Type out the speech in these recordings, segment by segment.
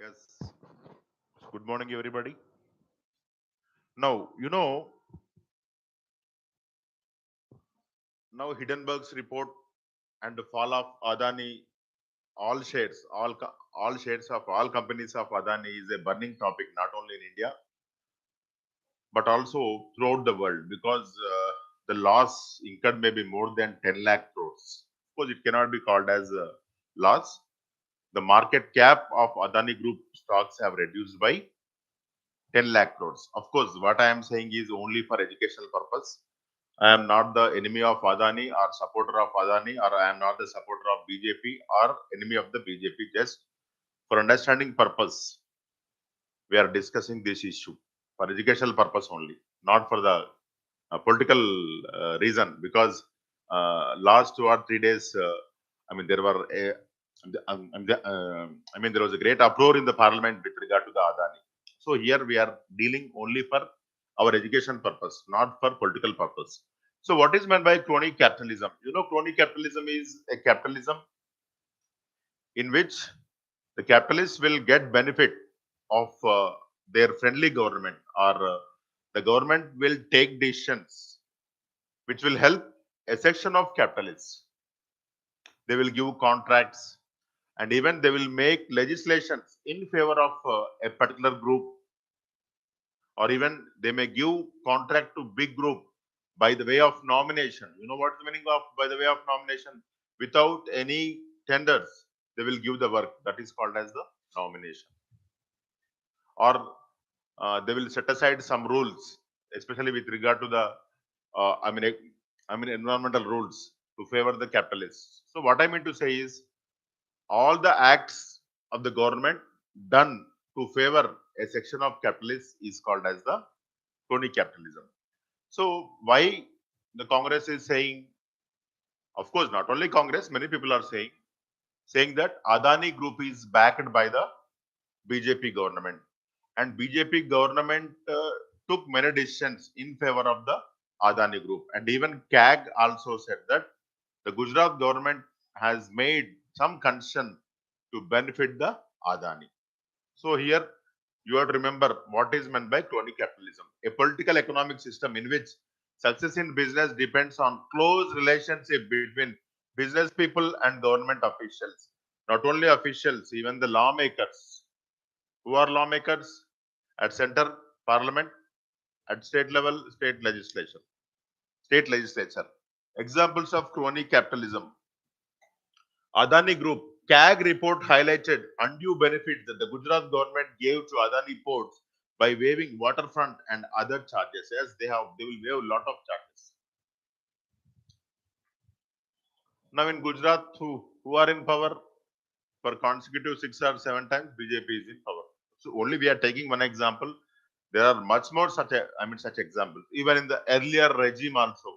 Yes. Good morning, everybody. Now Hindenburg's report and the fall of Adani, all shares of all companies of Adani is a burning topic not only in India but also throughout the world because the loss incurred may be more than 10 lakh crores. Of course, it cannot be called as a loss. The market cap of Adani Group stocks have reduced by 10 lakh crores. Of course, what I am saying is only for educational purpose. I am not the enemy of Adani or supporter of Adani, or I am not the supporter of BJP or enemy of the BJP. Just for understanding purpose, we are discussing this issue for educational purpose only, not for the political reason. Because last 2 or 3 days, I mean, there were a, I mean, there was a great uproar in the parliament with regard to the Adani. So here we are dealing only for our education purpose, not for political purpose. So what is meant by crony capitalism? Crony capitalism is a capitalism in which the capitalists will get benefit of their friendly government, or the government will take decisions which will help a section of capitalists. They will give contracts, and even they will make legislations in favor of a particular group, or even they may give contract to big group by the way of nomination. You know what the meaning of by the way of nomination? Without any tenders, they will give the work. That is called as the nomination. Or they will set aside some rules, especially with regard to the uh, I mean, ec- environmental rules to favor the capitalists. So what I mean to say is all the acts of the government done to favor a section of capitalists is called as the crony capitalism. So why the Congress is saying, of course, not only Congress, many people are saying that Adani Group is backed by the BJP government, and BJP government took many decisions in favor of the Adani Group, and even CAG also said that the Gujarat government has made some concession to benefit the Adani. So here you have to remember what is meant by crony capitalism, a political economic system in which success in business depends on close relationship between business people and government officials. Not only officials, even the lawmakers. Who are lawmakers? At center parliament, at state level, state legislature. Examples of crony capitalism. Adani Group, CAG report highlighted undue benefits that the Gujarat government gave to Adani ports by waiving waterfront and other charges. Yes, they will waive a lot of charges. Now in Gujarat, who are in power for consecutive 6 or 7 times, BJP is in power. So only we are taking one example. There are much more such examples. Even in the earlier regime also,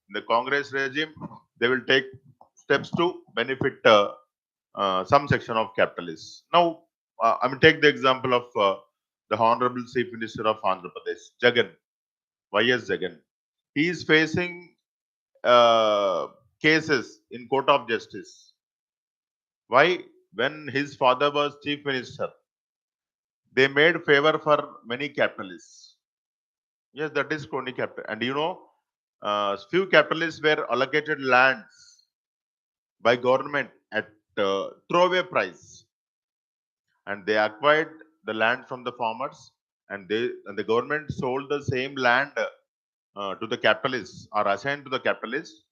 in the Congress regime, they will take steps to benefit some section of capitalists. Now, take the example of the Honorable Chief Minister of Andhra Pradesh, Jagan, Y.S. Jagan. He is facing uh, cases in Court of Justice. Why? When his father was Chief Minister, they made favor for many capitalists. Yes, that is crony capital. And few capitalists were allocated lands by government at throwaway price, and they acquired the land from the farmers, and the government sold the same land to the capitalists, or assigned to the capitalists,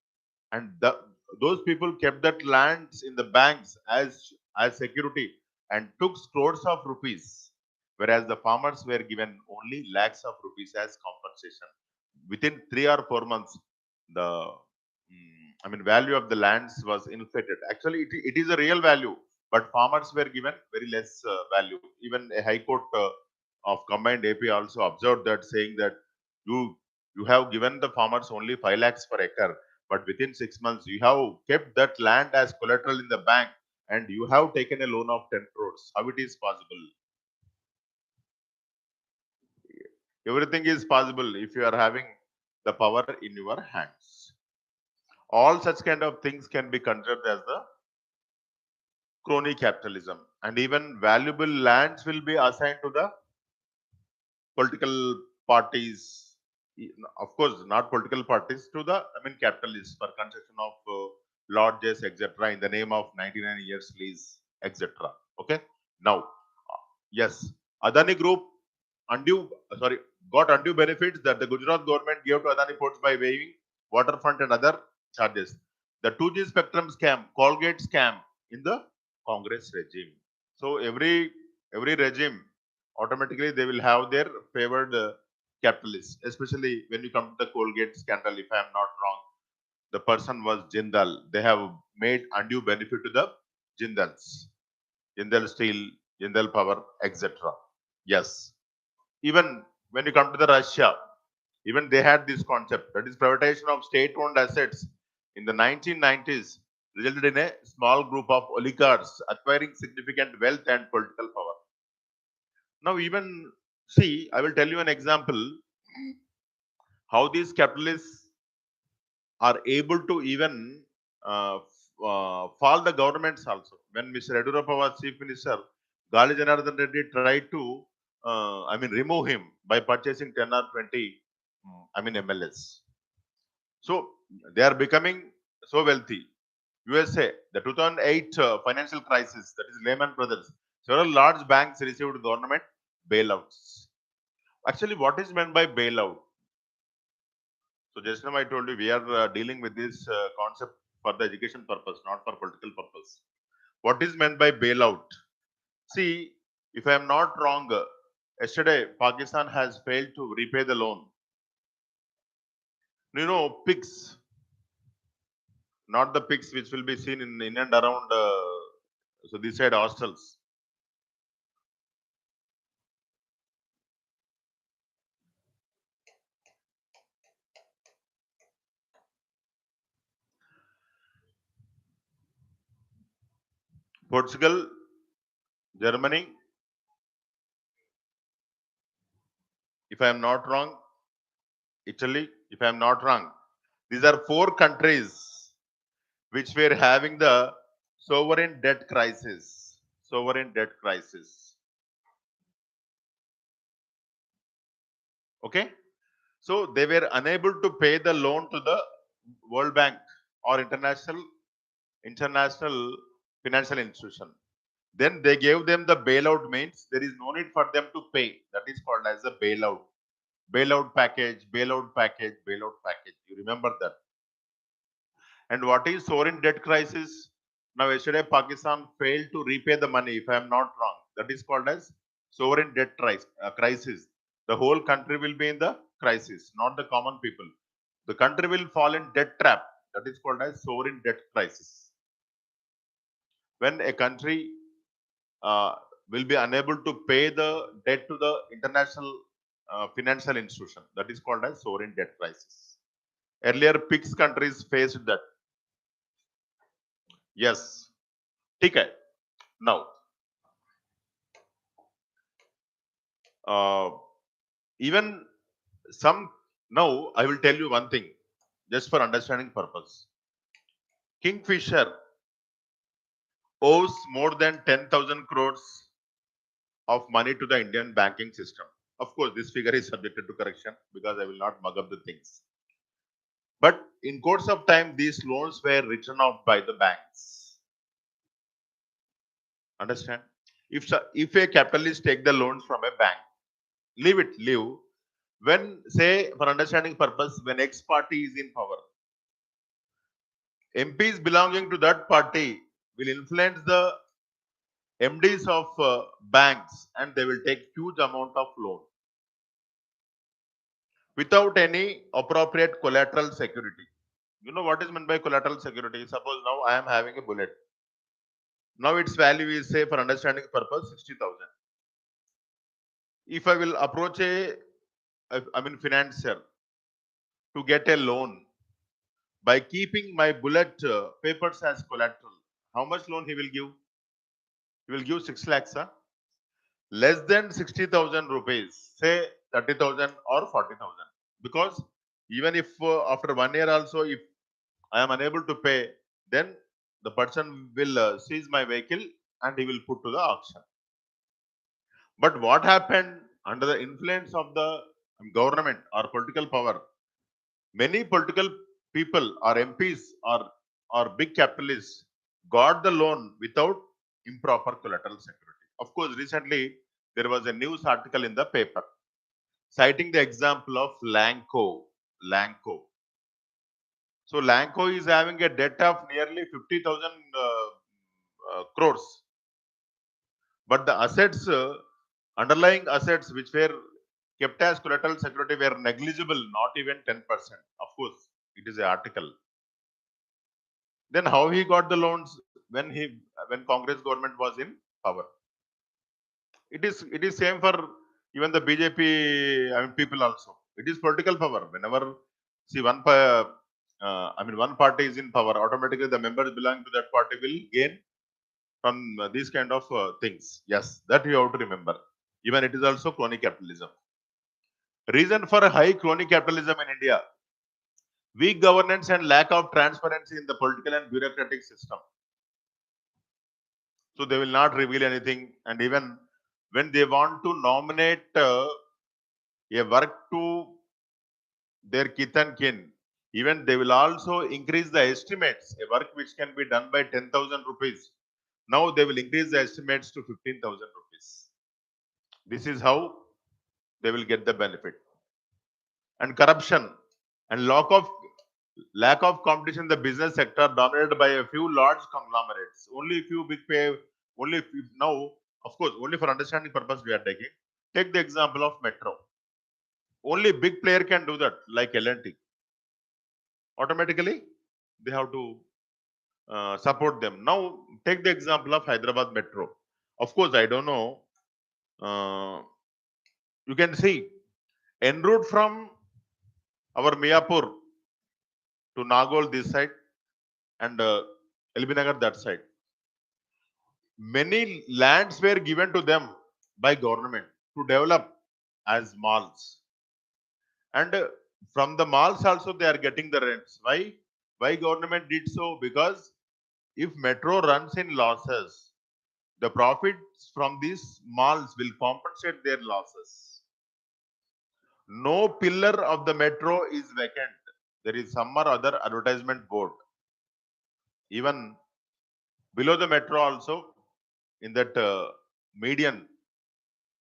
and those people kept that lands in the banks as security and took crores of rupees, whereas the farmers were given only lakhs of rupees as compensation. Within 3 or 4 months, the value of the lands was inflated. Actually, it is a real value, but farmers were given very less value. Even a high court of combined AP also observed that, saying that you you have given the farmers only 5 lakhs per acre, but within 6 months you have kept that land as collateral in the bank, and you have taken a loan of 10 crores. How it is possible? Everything is possible if you are having the power in your hands. All such kind of things can be considered as the crony capitalism, and even valuable lands will be assigned to the political parties. Of course, not political parties, to the, I mean, capitalists for construction of lodges, etc., in the name of 99 years lease, etc. Okay. Now, yes, Adani Group undue, sorry, got undue benefits that the Gujarat government gave to Adani Ports by waiving waterfront and other charges. The 2G spectrum scam, Colgate scam in the Congress regime. So every regime, automatically they will have their favored capitalists. Especially when you come to the Colgate scandal, if I am not wrong, the person was Jindal. They have made undue benefit to the Jindals, Jindal Steel, Jindal Power, etc. Yes. Even when you come to the Russia, even they had this concept, that is privatization of state-owned assets in the 1990s resulted in a small group of oligarchs acquiring significant wealth and political power. Now, even see, I will tell you an example how these capitalists are able to even fall the governments also. When Mr. Yedurappa was chief minister, Gali Janardhan Reddy tried to, I mean, remove him by purchasing 10 or 20, I mean, MLS. So they are becoming so wealthy. USA, the 2008 financial crisis, that is Lehman Brothers, several large banks received government bailouts. Actually, what is meant by bailout? So just now I told you we are dealing with this concept for the education purpose, not for political purpose. What is meant by bailout? See, if I am not wrong, yesterday Pakistan has failed to repay the loan. You know, pigs, not the pigs which will be seen in and around, so this side hostels. Portugal, Germany, if I am not wrong, Italy, if I am not wrong. These are four countries which were having the sovereign debt crisis. Sovereign debt crisis. Okay. So they were unable to pay the loan to the World Bank or international financial institution. Then they gave them the bailout, means there is no need for them to pay. That is called as a bailout. Bailout package, bailout package, bailout package. You remember that? And what is sovereign debt crisis? Now, yesterday Pakistan failed to repay the money, if I am not wrong. That is called as sovereign debt crisis. The whole country will be in the crisis, not the common people. The country will fall in debt trap. That is called as sovereign debt crisis. When a country uh, will be unable to pay the debt to the international financial institution, that is called as sovereign debt crisis. Earlier, PIGS countries faced that. Yes. Okay. Now, uh, even some, now I will tell you one thing, just for understanding purpose. Kingfisher owes more than 10,000 crores of money to the Indian banking system. Of course, this figure is subjected to correction because I will not mug up the things. But in course of time, these loans were written off by the banks. Understand? If a capitalist take the loans from a bank, leave. When, say, for understanding purpose, when X party is in power, MPs belonging to that party will influence the MDs of banks, and they will take huge amount of loan without any appropriate collateral security. You know what is meant by collateral security? Suppose now I am having a bullet. Now its value is, say, for understanding purpose, 60,000. If I will approach I mean, financier to get a loan by keeping my bullet papers as collateral, how much loan he will give? He will give 6 lakhs, huh? Less than 60,000 rupees, say 30,000 or 40,000. Because even if after 1 year also, if I am unable to pay, then the person will seize my vehicle and he will put to the auction. But what happened under the influence of the government or political power? Many political people or MPs or big capitalists got the loan without improper collateral security. Of course, recently there was a news article in the paper citing the example of Lanco. So Lanco is having a debt of nearly 50,000 crores, but the assets, underlying assets which were kept as collateral security were negligible, not even 10%. Of course, it is an article. Then how he got the loans when Congress government was in power? It is same for even the BJP, people also. It is political power. Whenever see one party is in power, automatically the members belonging to that party will gain from these kind of things. Yes, that you have to remember. Even it is also crony capitalism. Reason for a high crony capitalism in India: weak governance and lack of transparency in the political and bureaucratic system. So they will not reveal anything, and even when they want to nominate a work to their kith and kin, even they will also increase the estimates. A work which can be done by 10,000 rupees, now they will increase the estimates to 15,000 rupees. This is how they will get the benefit. And corruption and lack of competition in the business sector dominated by a few large conglomerates. Only few big pay, only few, now, of course, only for understanding purpose we are taking. Take the example of metro. Only big player can do that, like L&T. Automatically, they have to support them. Now, take the example of Hyderabad Metro. Of course, I don't know. You can see en route from our Miyapur to Nagol this side and LB Nagar that side. Many lands were given to them by government to develop as malls, and from the malls also they are getting the rents. Why government did so? Because if metro runs in losses, the profits from these malls will compensate their losses. No pillar of the metro is vacant. There is some or other advertisement board. Even below the metro also, in that median,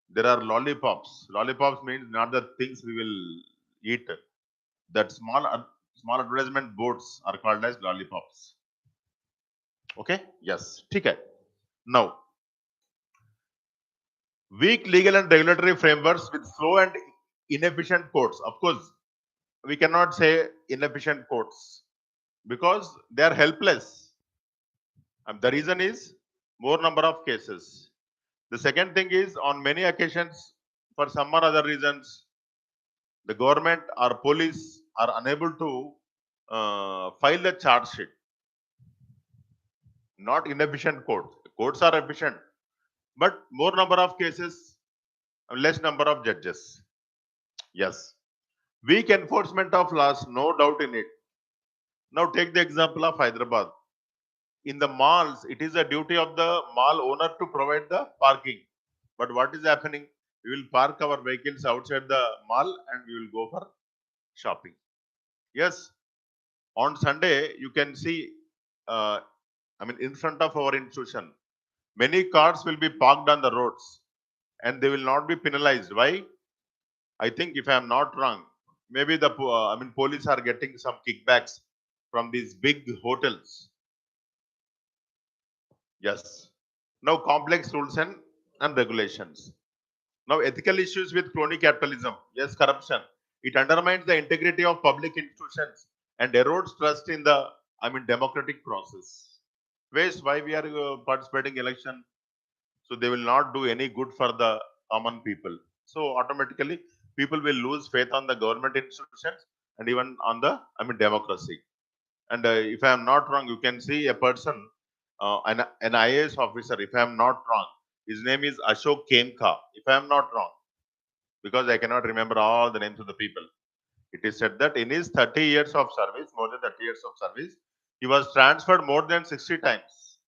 there are lollipops. Lollipops means not the things we will eat. That small advertisement boards are called as lollipops. Okay? Yes. Okay. Now, weak legal and regulatory frameworks with slow and inefficient courts. Of course, we cannot say inefficient courts because they are helpless. And the reason is more number of cases. The second thing is, on many occasions, for some or other reasons, the government or police are unable to file a charge sheet. Not inefficient courts. Courts are efficient, but more number of cases, less number of judges. Yes. Weak enforcement of laws, no doubt in it. Now take the example of Hyderabad. In the malls, it is a duty of the mall owner to provide the parking. But what is happening? We will park our vehicles outside the mall and we will go for shopping. Yes, on Sunday, you can see, uh, in front of our institution, many cars will be parked on the roads and they will not be penalized. Why? I think, if I am not wrong, maybe police are getting some kickbacks from these big hotels. Yes. Now, complex rules and regulations. Now, ethical issues with crony capitalism. Yes, corruption. It undermines the integrity of public institutions and erodes trust in the, democratic process. Waste, why we are participating election? So they will not do any good for the common people. So automatically, people will lose faith on the government institutions and even on the, democracy. And if I am not wrong, you can see a person, an IAS officer, if I am not wrong, his name is Ashok Kemka, if I am not wrong, because I cannot remember all the names of the people. It is said that in his 30 years of service, more than 30 years of service, he was transferred more than 60 times.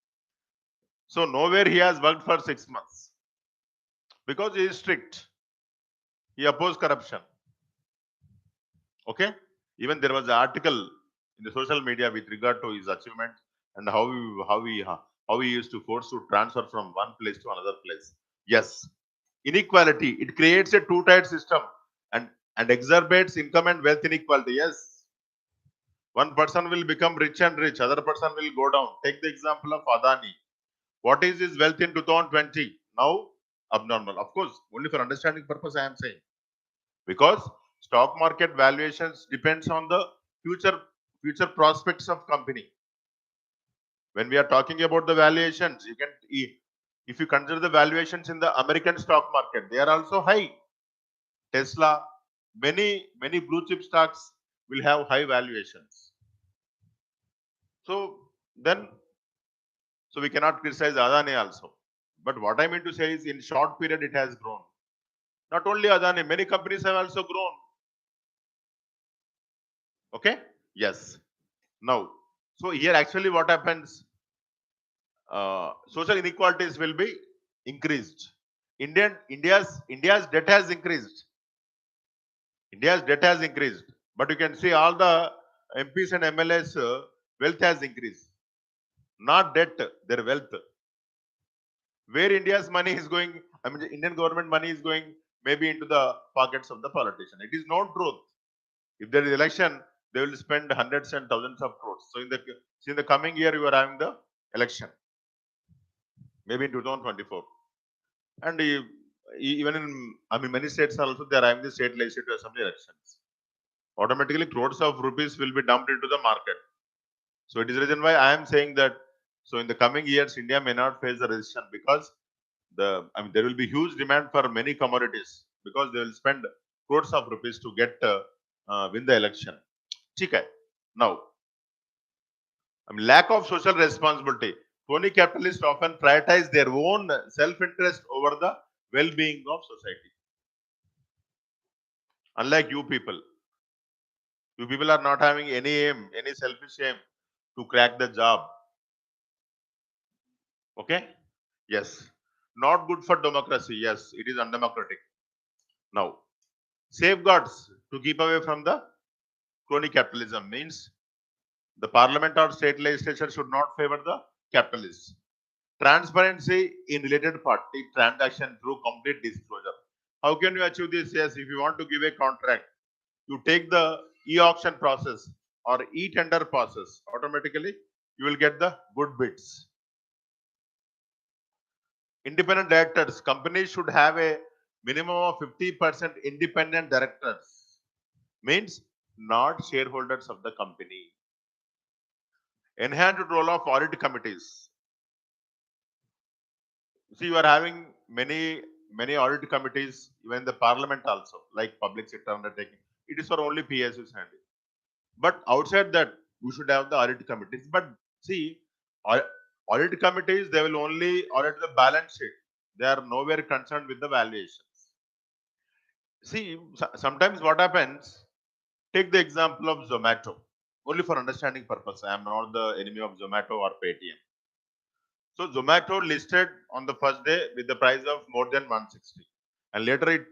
So nowhere he has worked for 6 months because he is strict. He opposed corruption. Okay. Even there was an article in the social media with regard to his achievement and how he used to force to transfer from one place to another place. Yes, inequality. It creates a two-tiered system and exacerbates income and wealth inequality. Yes, one person will become rich and rich, other person will go down. Take the example of Adani. What is his wealth in 2020? Now abnormal. Of course, only for understanding purpose I am saying, because stock market valuations depends on the future prospects of company. When we are talking about the valuations, you can, if you consider the valuations in the American stock market, they are also high. Tesla, many blue chip stocks will have high valuations. So then, so we cannot criticize Adani also. But what I mean to say is, in short period it has grown. Not only Adani, many companies have also grown. Okay. Yes. Now, so here actually what happens, social inequalities will be increased. India's debt has increased. India's debt has increased, but you can see all the MPs and MLAs wealth has increased, not debt, their wealth. Where India's money is going, I mean, the Indian government money is going maybe into the pockets of the politician. It is not truth. If there is election, they will spend hundreds and thousands of crores. So in the coming year, you are having the election, maybe in 2024. And even in, I mean, many states also they are having the state legislative assembly elections. Automatically, crores of rupees will be dumped into the market. So it is the reason why I am saying that. So in the coming years, India may not face the recession because there will be huge demand for many commodities because they will spend crores of rupees to get win the election. Okay. Now, lack of social responsibility. Crony capitalists often prioritize their own self-interest over the well-being of society. Unlike you people are not having any aim, any selfish aim to crack the job. Okay? Yes. Not good for democracy. Yes, it is undemocratic. Now, safeguards to keep away from the crony capitalism means the parliament or state legislature should not favor the capitalists. Transparency in related party transaction through complete disclosure. How can you achieve this? Yes, if you want to give a contract, you take the e-auction process or e-tender process, automatically you will get the good bids. Independent directors, companies should have a minimum of 50% independent directors, means not shareholders of the company. Enhanced role of audit committees. See, you are having many audit committees, even the parliament also, like public sector undertaking. It is for only PSUs handy. But outside that, we should have the audit committees. But see, audit committees, they will only audit the balance sheet. They are nowhere concerned with the valuations. See, sometimes what happens, take the example of Zomato. Only for understanding purpose, I am not the enemy of Zomato or Paytm. So Zomato listed on the first day with the price of more than 160, and later it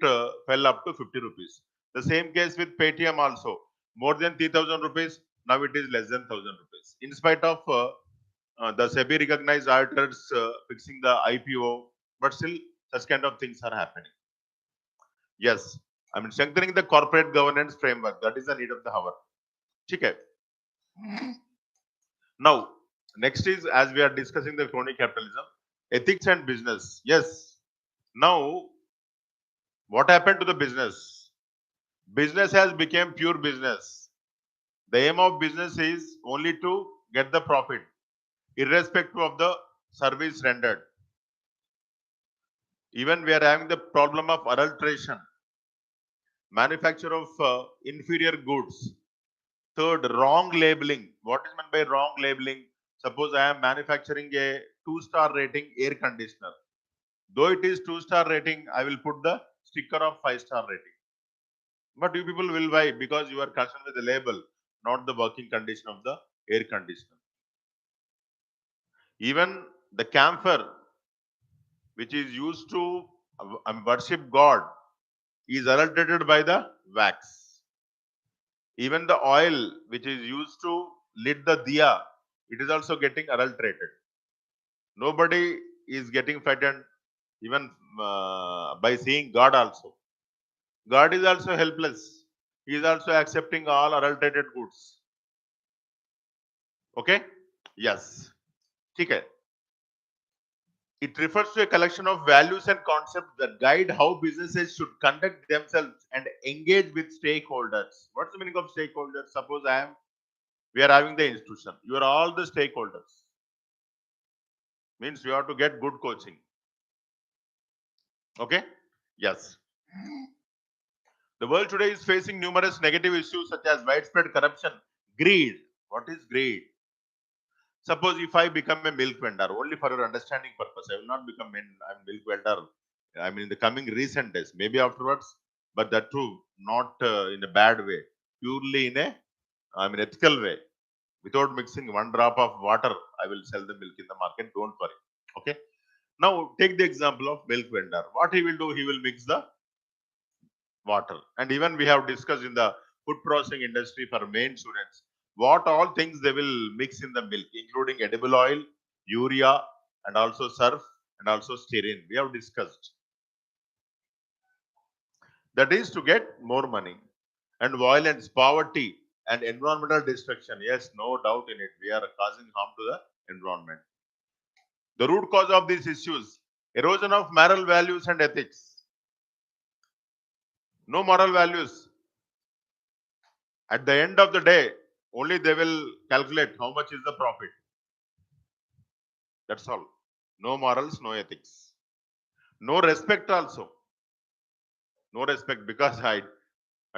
fell up to 50 rupees. The same case with Paytm also, more than 3,000 rupees, now it is less than 1,000 rupees. In spite of the SEBI recognized auditors fixing the IPO, but still such kind of things are happening. Yes, I mean strengthening the corporate governance framework, that is the need of the hour. Okay. Now, next is, as we are discussing the crony capitalism, ethics and business. Yes. Now, what happened to the business? Business has become pure business. The aim of business is only to get the profit, irrespective of the service rendered. Even we are having the problem of adulteration, manufacture of inferior goods. Third, wrong labeling. What is meant by wrong labeling? Suppose I am manufacturing a 2-star rating air conditioner. Though it is 2-star rating, I will put the sticker of 5-star rating. But you people will buy because you are concerned with the label, not the working condition of the air conditioner. Even The camphor, which is used to worship God, is adulterated by the wax. Even the oil, which is used to lit the diya, it is also getting adulterated. Nobody is getting frightened even by seeing God also. God is also helpless. He is also accepting all adulterated goods. Okay? Yes. Okay. It refers to a collection of values and concepts that guide how businesses should conduct themselves and engage with stakeholders. What's the meaning of stakeholders? Suppose we are having the institution. You are all the stakeholders. Means you have to get good coaching. Okay? Yes. The world today is facing numerous negative issues such as widespread corruption, greed. What is greed? Suppose if I become a milk vendor, only for your understanding purpose, I will not become a milk vendor. I mean, in the coming recent days, maybe afterwards, but that too, not in a bad way, purely in a, I mean, ethical way. Without mixing one drop of water, I will sell the milk in the market. Don't worry. Okay. Now take the example of milk vendor. What he will do? He will mix the water. And even we have discussed in the food processing industry for main students, what all things they will mix in the milk, including edible oil, urea, and also surf, and also stearin. We have discussed. That is to get more money. And violence, poverty, and environmental destruction. Yes, no doubt in it. We are causing harm to the environment. The root cause of these issues, erosion of moral values and ethics. No moral values. At the end of the day, only they will calculate how much is the profit. That's all. No morals, no ethics. No respect also. No respect because I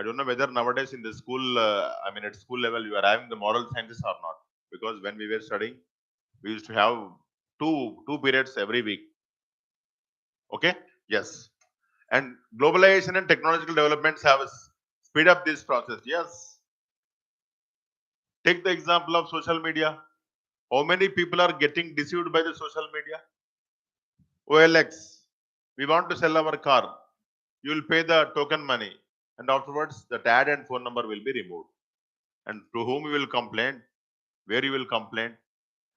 don't know whether nowadays in the school, I mean at school level, you are having the moral sciences or not. Because when we were studying, we used to have two periods every week. Okay? Yes. And globalization and technological developments have speed up this process. Yes. Take the example of social media. How many people are getting deceived by the social media? OLX, we want to sell our car. You will pay the token money, and afterwards, the ad and phone number will be removed. And to whom you will complain, where you will complain,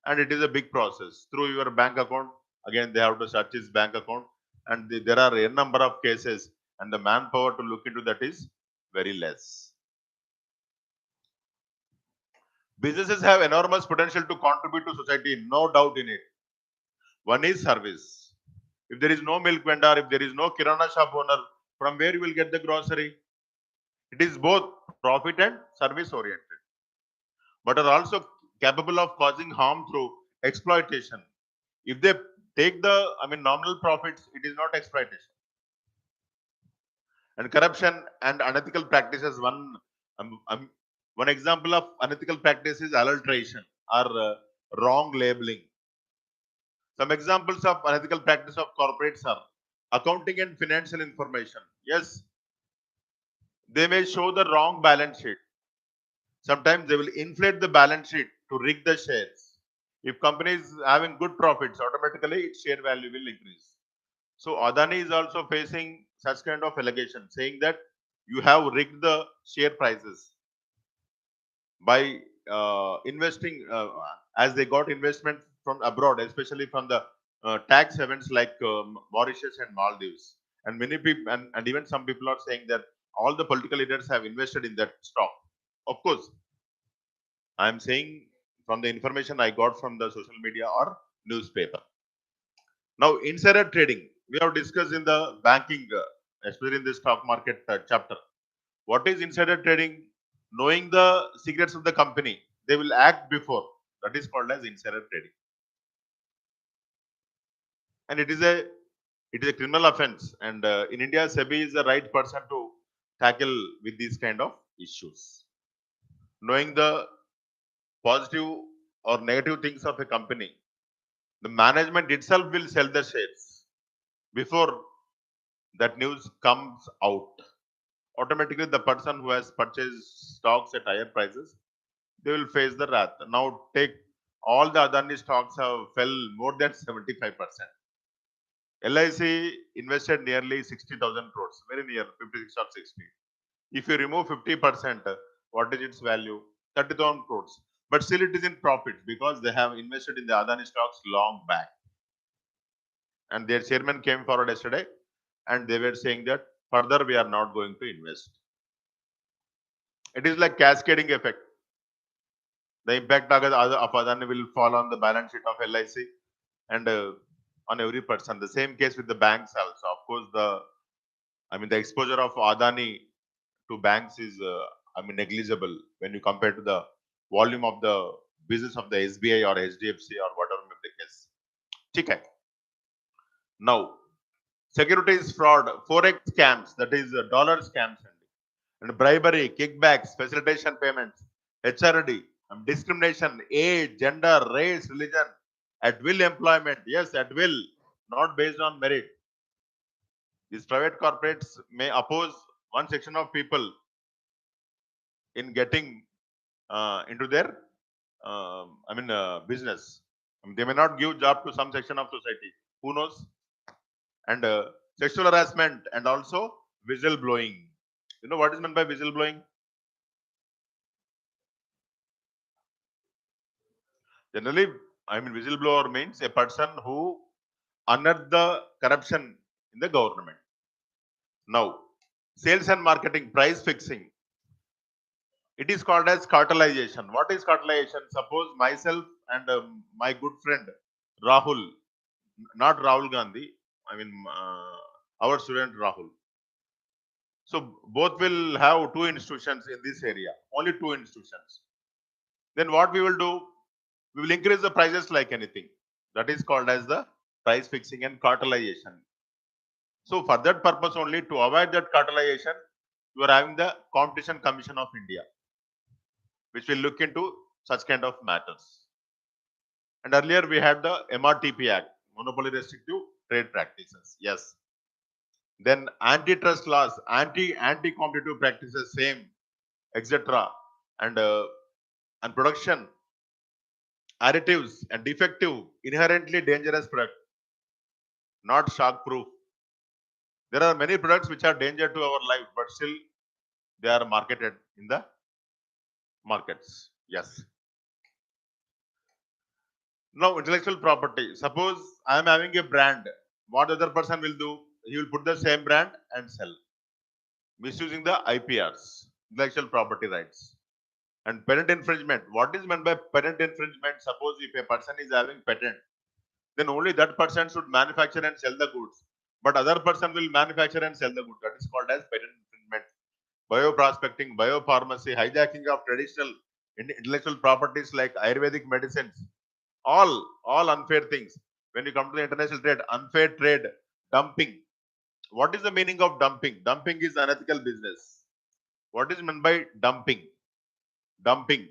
and it is a big process. Through your bank account, again, they have to search his bank account, and there are a number of cases, and the manpower to look into that is very less. Businesses have enormous potential to contribute to society, no doubt in it. One is service. If there is no milk vendor, if there is no kirana shop owner, from where you will get the grocery? It is both profit and service oriented, but are also capable of causing harm through exploitation. If they take the, I mean, nominal profits, it is not exploitation. And corruption and unethical practices. One example of unethical practice is adulteration or wrong labeling. Some examples of unethical practice of corporates are accounting and financial information. Yes, they may show the wrong balance sheet. Sometimes they will inflate the balance sheet to rig the shares. If company is having good profits, automatically its share value will increase. So Adani is also facing such kind of allegation, saying that you have rigged the share prices by investing as they got investment from abroad, especially from the tax havens like Mauritius and Maldives. And many people, and even some people are saying that all the political leaders have invested in that stock. Of course, I am saying from the information I got from the social media or newspaper. Now, insider trading, we have discussed in the banking, especially in the stock market chapter. What is insider trading? Knowing the secrets of the company, they will act before. That is called as insider trading, and it is a criminal offense. And in India, SEBI is the right person to tackle with these kind of issues. Knowing the positive or negative things of a company, the management itself will sell the shares before that news comes out. Automatically, the person who has purchased stocks at higher prices, they will face the wrath. Now, take all the Adani stocks have fell more than 75%. LIC invested nearly 60,000 crores, very near 56 or 60. If you remove 50%, what is its value? 30,000 crores. But still it is in profit because they have invested in the Adani stocks long back. And their chairman came forward yesterday and they were saying that further we are not going to invest. It is like cascading effect. The impact of Adani will fall on the balance sheet of LIC and on every person. The same case with the banks also. Of course, the exposure of Adani to banks is negligible when you compare to the volume of the business of the SBI or HDFC or whatever may be the case. Okay. Now, securities fraud, forex scams, that is dollar scams, and bribery, kickbacks, facilitation payments, HRD, discrimination, age, gender, race, religion, at will employment. Yes, at will, not based on merit. These private corporates may oppose one section of people in getting into their business. They may not give job to some section of society. Who knows? And sexual harassment and also whistleblowing. You know what is meant by whistleblowing? Generally, whistleblower means a person who unearthed the corruption in the government. Now, sales and marketing, price fixing. It is called as cartelization. What is cartelization? Suppose myself and my good friend Rahul, not Rahul Gandhi, our student Rahul. So both will have two institutions in this area, only two institutions. Then what we will do? We will increase the prices like anything. That is called as the price fixing and cartelization. So for that purpose only, to avoid that cartelization, you are having the Competition Commission of India, which will look into such kind of matters. And earlier we had the MRTP Act, Monopoly Restrictive Trade Practices. Yes. Then antitrust laws, anti-competitive practices, same, etc. And production, additives, and defective, inherently dangerous product, not shock proof. There are many products which are danger to our life, but still they are marketed in the markets. Yes. Now, intellectual property. Suppose I am having a brand. What the other person will do? He will put the same brand and sell, misusing the IPRs, intellectual property rights. And patent infringement. What is meant by patent infringement? Suppose if a person is having patent, then only that person should manufacture and sell the goods. But other person will manufacture and sell the goods. That is called as patent infringement. Bioprospecting, biopharmacy, hijacking of traditional intellectual properties like Ayurvedic medicines, all unfair things. When you come to the international trade, unfair trade, dumping. What is the meaning of dumping? Dumping is unethical business. What is meant by dumping? Dumping.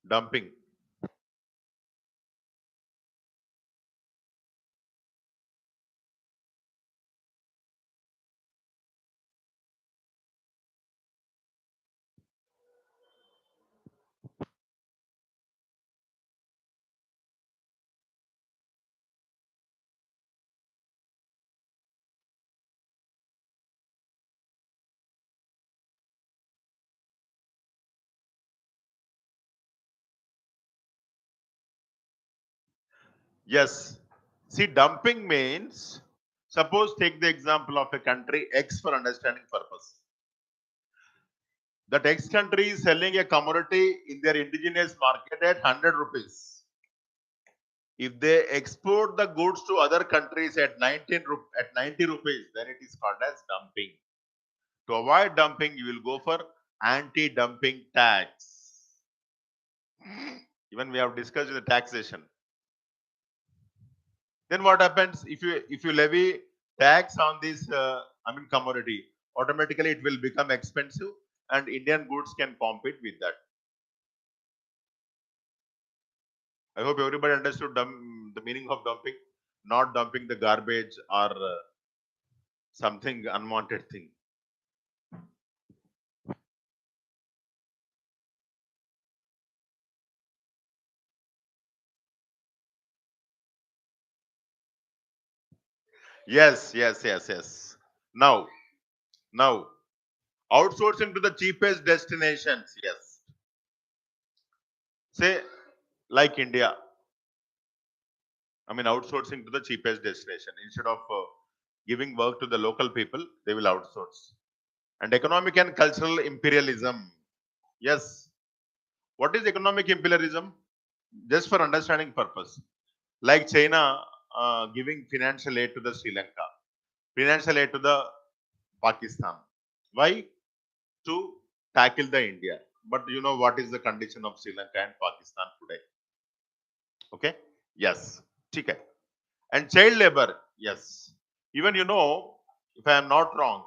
Dumping. Yes. See, dumping means, suppose take the example of a country X for understanding purpose. That X country is selling a commodity in their indigenous market at 100 rupees. If they export the goods to other countries at 90 rupees, then it is called as dumping. To avoid dumping, you will go for anti-dumping tax. Even we have discussed the taxation. Then what happens if you levy tax on this commodity? Automatically, it will become expensive, and Indian goods can compete with that. I hope everybody understood the meaning of dumping, not dumping the garbage or something unwanted thing. Yes, yes, yes, yes. Now, now, outsourcing to the cheapest destinations. Yes. Say, like India, I mean, outsourcing to the cheapest destination. Instead of giving work to the local people, they will outsource. And economic and cultural imperialism. Yes. What is economic imperialism? Just for understanding purpose. Like China giving financial aid to the Sri Lanka, financial aid to the Pakistan. Why? To tackle the India. But you know what is the condition of Sri Lanka and Pakistan today? Okay. Yes. Okay. And child labor. Yes. Even you know, if I am not wrong,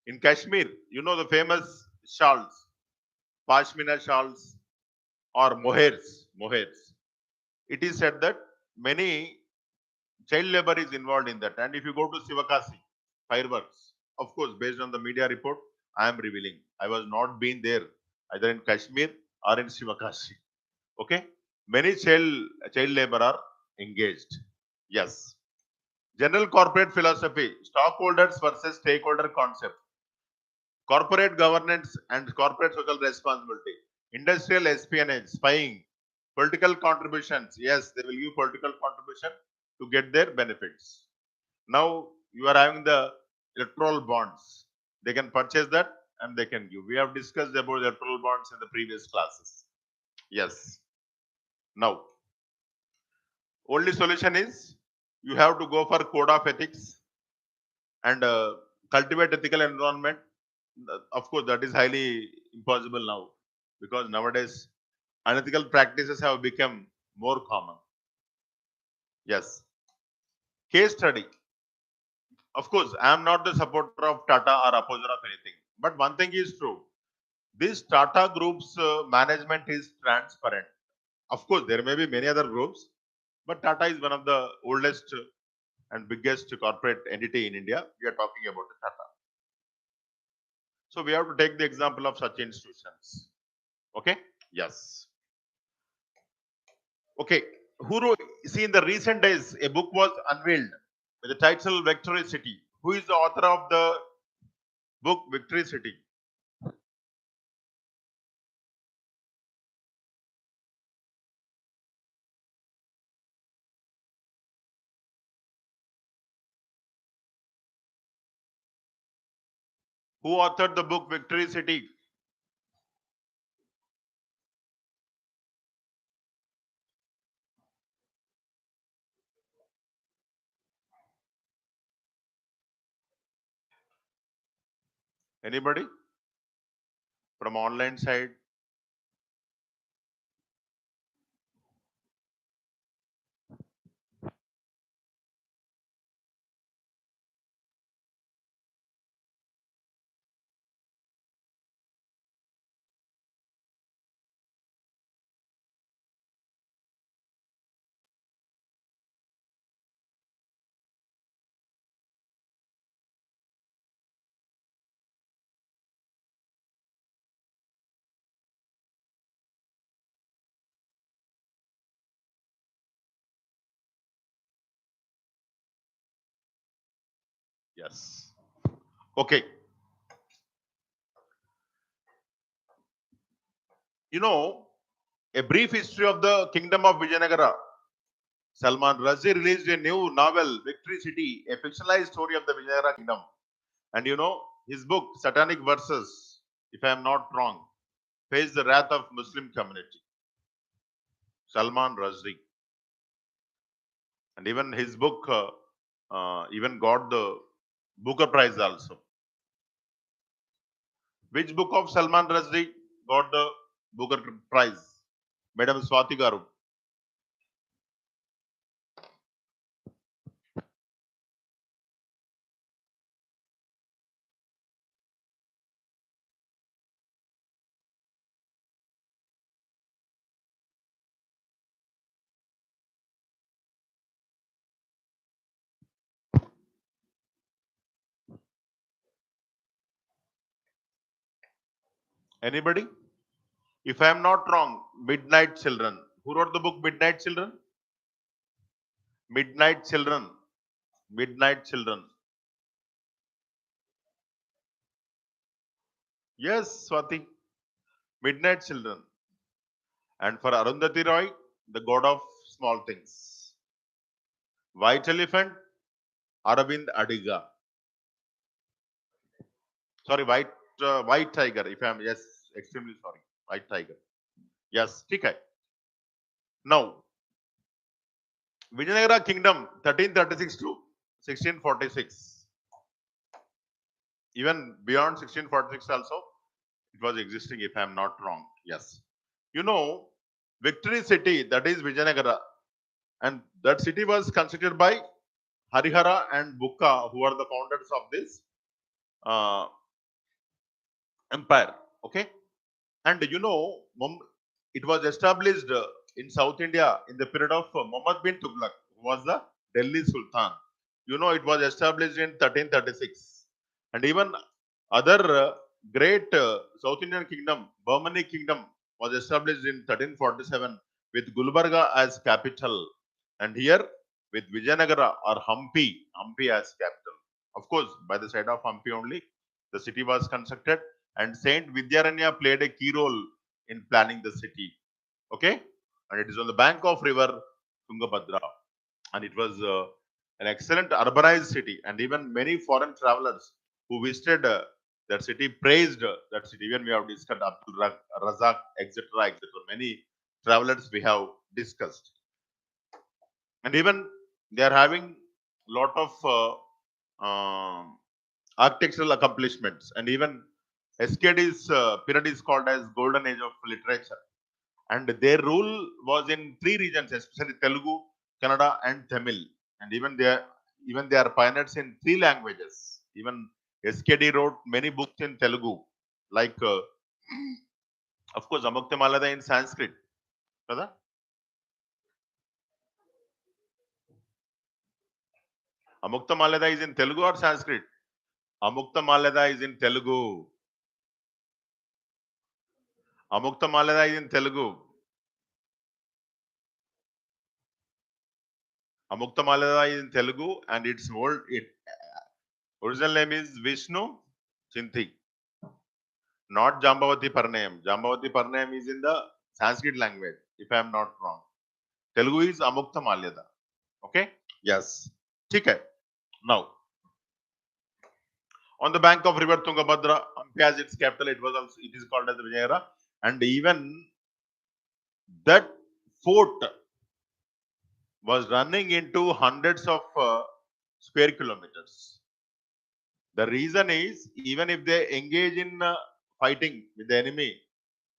in Kashmir, you know the famous shawls, pashmina shawls or mohairs. Mohairs. It is said that many child labor is involved in that. And if you go to Sivakasi, fireworks, of course, based on the media report, I am revealing. I was not been there either in Kashmir or in Sivakasi. Okay, many child labor are engaged. Yes. General corporate philosophy: stockholders versus stakeholder concept, corporate governance and corporate social responsibility, industrial espionage, spying, political contributions. Yes, they will give political contribution to get their benefits. Now you are having the electoral bonds. They can purchase that and they can give. We have discussed about electoral bonds in the previous classes. Yes. Now, only solution is you have to go for code of ethics and cultivate ethical environment. Of course, that is highly impossible now because nowadays unethical practices have become more common. Yes. Case study. Of course, I am not the supporter of Tata or opposer of anything. But one thing is true. This Tata Group's management is transparent. Of course, there may be many other groups, but Tata is one of the oldest and biggest corporate entity in India. We are talking about the Tata. So we have to take the example of such institutions. Okay? Yes. Okay. Who wrote, see, in the recent days, a book was unveiled with the title Victory City. Who is the author of the book Victory City? Who authored the book Victory City? Anybody from online side? Yes. Okay. You know, a brief history of the kingdom of Vijayanagara. Salman Rushdie released a new novel, Victory City, a fictionalized story of the Vijayanagara kingdom. And you know, his book, Satanic Verses, if I am not wrong, faced the wrath of Muslim community. Salman Rushdie. And even his book even got the Booker Prize also. Which book of Salman Rushdie got the Booker Prize? Madam Swati Garu. Anybody? If I am not wrong, Midnight Children. Who wrote the book Midnight Children? Midnight Children. Midnight Children. Yes, Swati. Midnight Children. And for Arundhati Roy, The God of Small Things. White Elephant, Aravind Adiga. Sorry, White Tiger. If I'm yes, extremely sorry. White Tiger. Yes, okay. Now, Vijayanagara Kingdom, 1336 to 1646. Even beyond 1646 also, it was existing if I'm not wrong. Yes. You know, Victory City, that is Vijayanagara, and that city was constructed by Harihara and Bukka, who are the founders of this uh, empire. Okay. And you know, it was established in South India in the period of Muhammad bin Tughlaq, who was the Delhi Sultan. You know, it was established in 1336. And even other great South Indian kingdom, Bahmani kingdom, was established in 1347 with Gulbarga as capital. And here with Vijayanagara or Hampi as capital. Of course, by the side of Hampi only, the city was constructed, and Saint Vidyaranya played a key role in planning the city. Okay, and it is on the bank of river Tungabhadra, and it was an excellent urbanized city. And even many foreign travelers who visited that city praised that city. Even we have discussed Abdul Razak, etc., etc. Many travelers we have discussed, and even they are having lot of architectural accomplishments, and even SKD's period is called as golden age of literature, and their rule was in three regions, especially Telugu, Kannada, and Tamil, and even they are pioneers in three languages. Even SKD wrote many books in Telugu, like of course Amukta Malada in Sanskrit, kada? Amukta Malada is in Telugu or Sanskrit? Amukta Malada is in Telugu. Amukta Malada is in Telugu. Amukta Malada is in Telugu, and its original name is Vishnu Chinti, not Jambavati Parnayam. Jambavati Parnayam is in the Sanskrit language, if I am not wrong. Telugu is Amukta Malyada. Okay? Yes. Okay. Now, on the bank of river Tungabhadra, Hampi as its capital, it is called as the Vijayagara, and even that fort was running into hundreds of square kilometers. The reason is, even if they engage in fighting with the enemy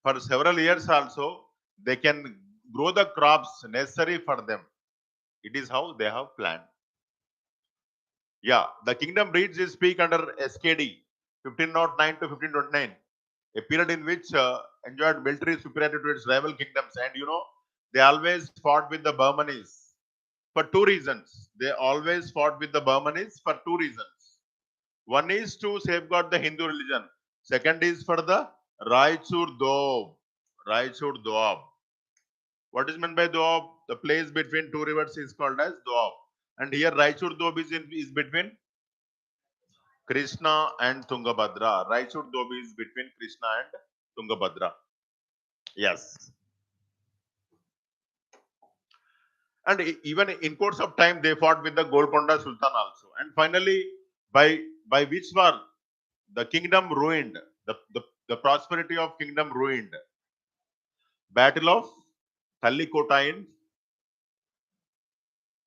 for several years also, they can grow the crops necessary for them. It is how they have planned. Yeah, the kingdom reached its peak under SKD 1509 to 1529, a period in which enjoyed military superiority to its rival kingdoms. And you know, they always fought with the Burmese for two reasons. They always fought with the Burmese for two reasons. One is to safeguard the Hindu religion. Second is for the Raichur Doab. Raichur Doab. What is meant by Doab? The place between two rivers is called as Doab. And here Raichur Doab is between Krishna and Tungabhadra. Raichur Doab is between Krishna and Tungabhadra. Yes. And even in course of time, they fought with the Golconda Sultan also. And finally, by which war the kingdom ruined, the prosperity of kingdom ruined. Battle of Tallikota in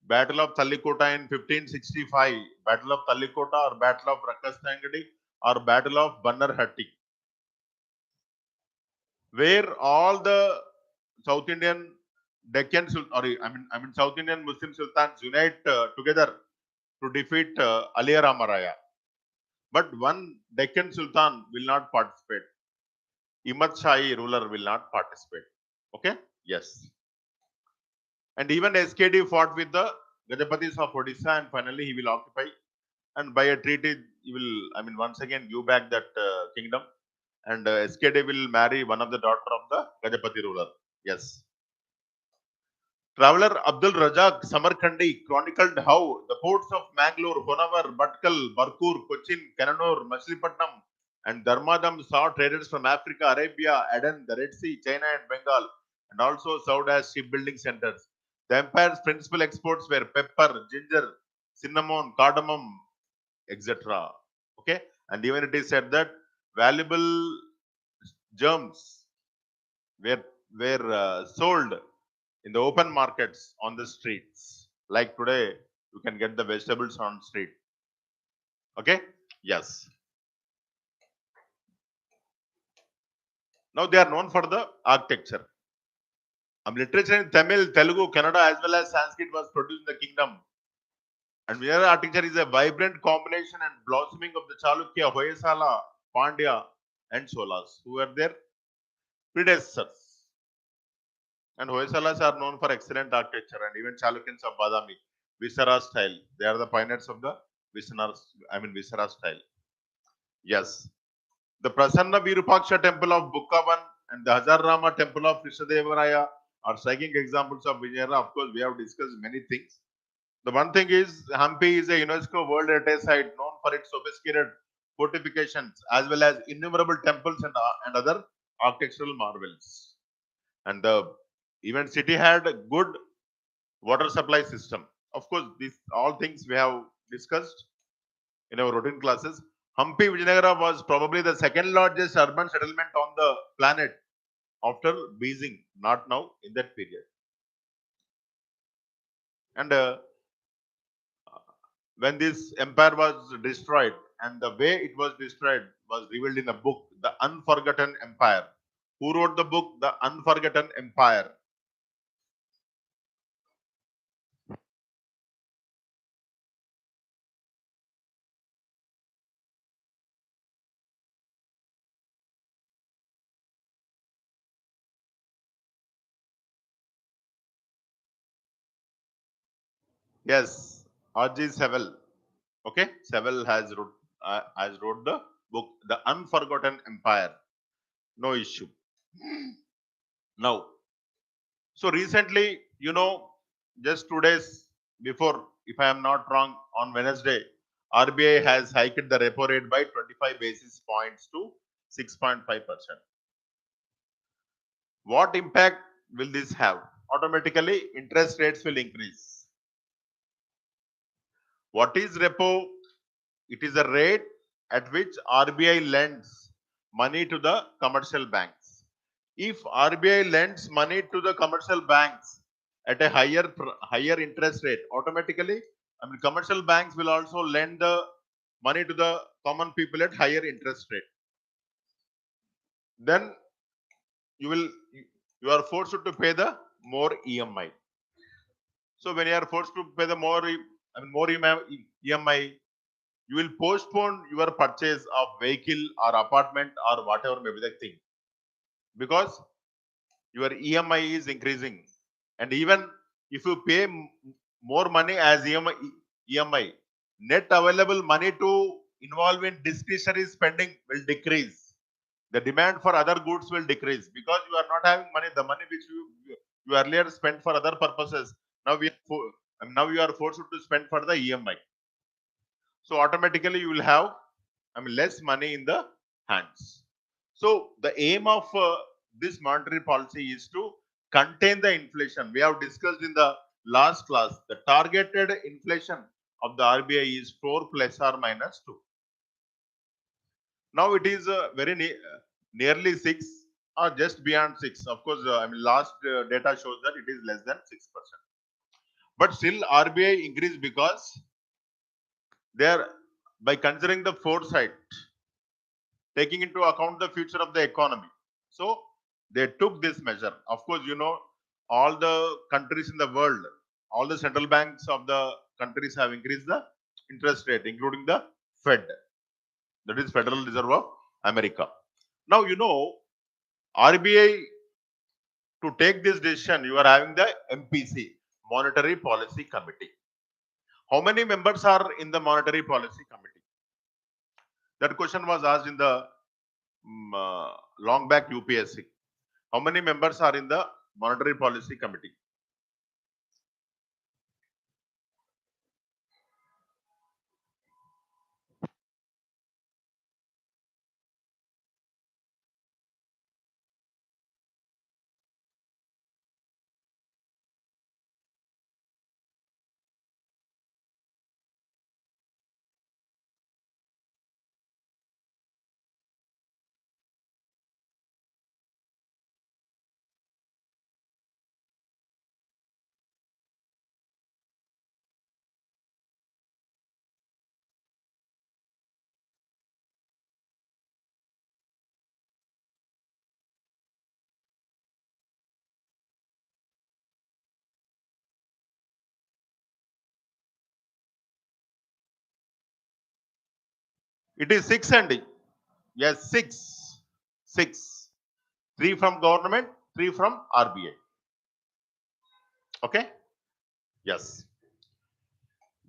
Tallikota in 1565. Battle of Tallikota or Battle of Rakastangadi or Battle of Bannerhatti, where all the South Indian Deccan South Indian Muslim sultans unite together to defeat Ali Ramaraya. But one Deccan Sultan will not participate. Imad Shahi ruler will not participate. Okay? Yes. And even SKD fought with the Gajapatis of Odisha, and finally he will occupy. And by a treaty, he will, once again give back that kingdom. And SKD will marry one of the daughter of the Gajapati ruler. Yes. Traveler Abdul Razak Samarkandi chronicled how the ports of Mangalore, Honavar, Batkal, Barkur, Cochin, Kannur, Machilipatnam, and Dharmadam saw traders from Africa, Arabia, Aden, the Red Sea, China, and Bengal, and also served as shipbuilding centers. The empire's principal exports were pepper, ginger, cinnamon, cardamom, etc. Okay, and even it is said that valuable germs were sold in the open markets on the streets. Like today, you can get the vegetables on street. Okay? Yes. Now they are known for the architecture. Literature in Tamil, Telugu, Kannada, as well as Sanskrit was produced in the kingdom. And where architecture is a vibrant combination and blossoming of the Chalukya, Hoysala, Pandya, and Cholas, who were their predecessors. And Hoysalas are known for excellent architecture, and even Chalukyans of Badami, Visara style. They are the pioneers of the Visara style. Yes. The Prasanna Virupaksha temple of Bukkavan and the Hazarrama temple of Krishadevaraya are striking examples of Vijayanagar. Of course, we have discussed many things. The one thing is, Hampi is a UNESCO World Heritage Site known for its sophisticated fortifications as well as innumerable temples and other architectural marvels. And the even city had a good water supply system. Of course, these all things we have discussed in our routine classes. Hampi Vijayanagara was probably the second largest urban settlement on the planet after Beijing, not now in that period. And when this empire was destroyed, and the way it was destroyed was revealed in a book, The Unforgotten Empire. Who wrote the book, The Unforgotten Empire? Yes, R.G. Sewell. Okay, Sewell has wrote the book, The Unforgotten Empire. No issue. Now, so recently, just 2 days before, if I am not wrong, on Wednesday, RBI has hiked the repo rate by 25 basis points to 6.5%. What impact will this have? Automatically, interest rates will increase. What is repo? It is a rate at which RBI lends money to the commercial banks. If RBI lends money to the commercial banks at a higher interest rate, automatically, commercial banks will also lend the money to the common people at higher interest rate. Then you will you are forced to pay the more EMI. So when you are forced to pay the more EMI, you will postpone your purchase of vehicle or apartment or whatever may be the thing, because your EMI is increasing. And even if you pay more money as EMI, net available money to involve in discretionary spending will decrease. The demand for other goods will decrease because you are not having money. The money which you earlier spent for other purposes, now now you are forced to spend for the EMI. So automatically you will have less money in the hands. So the aim of this monetary policy is to contain the inflation. We have discussed in the last class the targeted inflation of the RBI is 4 plus or minus 2. Now it is nearly 6 or just beyond 6. Of course, last data shows that it is less than 6%. But still RBI increased because they are, by considering the foresight, taking into account the future of the economy. So they took this measure. Of course, all the countries in the world, all the central banks of the countries have increased the interest rate, including the Fed, that is Federal Reserve of America. Now, RBI, to take this decision, you are having the MPC, Monetary Policy Committee. How many members are in the Monetary Policy Committee? That question was asked in the long back UPSC. How many members are in the Monetary Policy Committee? It is 6 and yes, 6. 6. 3 from government, 3 from RBI. Okay? Yes.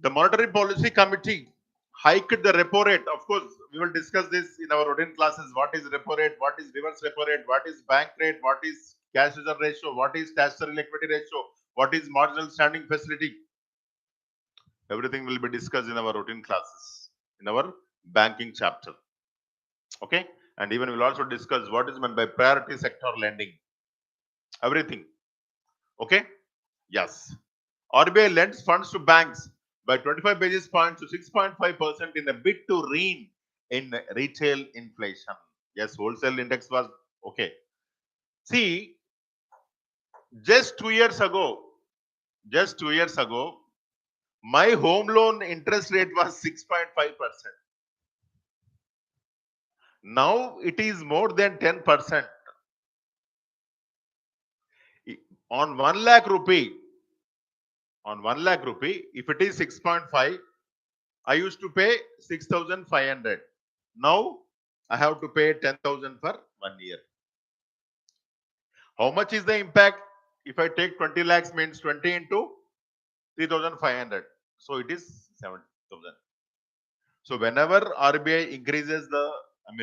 The Monetary Policy Committee hiked the repo rate. Of course, we will discuss this in our routine classes. What is repo rate? What is reverse repo rate? What is bank rate? What is cash reserve ratio? What is statutory liquidity ratio? What is marginal standing facility? Everything will be discussed in our routine classes, in our banking chapter. Okay? And even we'll also discuss what is meant by priority sector lending. Everything. Okay? Yes. RBI lends funds to banks by 25 basis points to 6.5% in a bid to rein in retail inflation. Yes, wholesale index was okay. See, just 2 years ago, my home loan interest rate was 6.5%. Now it is more than 10%. On 1 lakh rupee, if it is 6.5, I used to pay 6,500. Now I have to pay 10,000 for 1 year. How much is the impact? If I take 20 lakhs means 20 into 3,500. So it is 7,000. So whenever RBI increases the,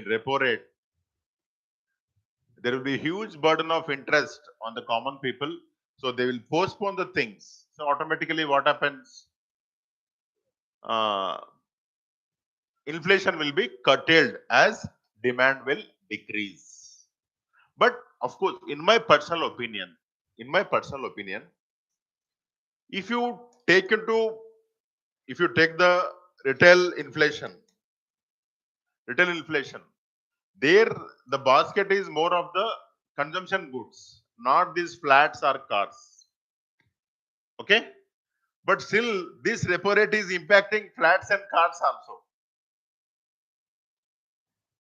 repo rate, there will be huge burden of interest on the common people. So they will postpone the things. So automatically what happens? Inflation will be curtailed as demand will decrease. But of course, in my personal opinion, if you take the retail inflation, there the basket is more of the consumption goods, not these flats or cars. Okay, but still this repo rate is impacting flats and cars also.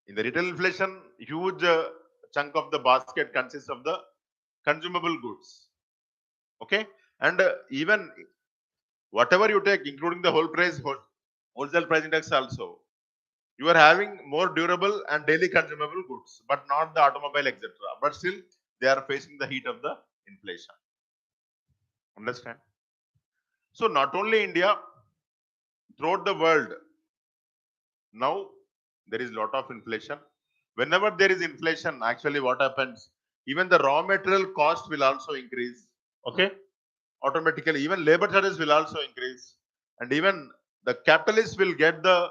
In the retail inflation, huge chunk of the basket consists of the consumable goods. Okay, and even whatever you take, including the wholesale price index also, you are having more durable and daily consumable goods, but not the automobile, etc. But still, they are facing the heat of the inflation. Understand? So not only India, throughout the world, now there is a lot of inflation. Whenever there is inflation, actually what happens? Even the raw material cost will also increase. Okay? Automatically, even labor charges will also increase. And even the capitalists will get the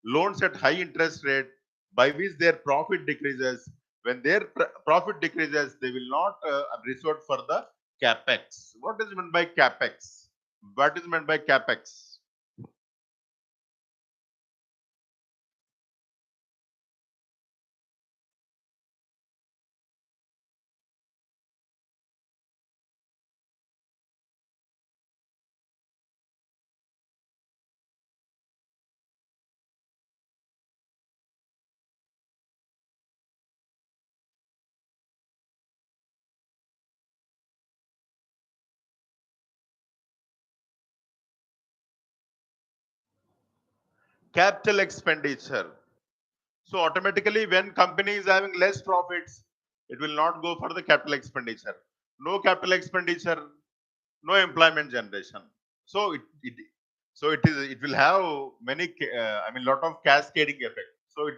loans at high interest rate by which their profit decreases. When their profit decreases, they will not resort for the capex. What is meant by capex? What is meant by capex? Capital expenditure. So automatically, when company is having less profits, it will not go for the capital expenditure. No capital expenditure, no employment generation. So it will have many lot of cascading effect. So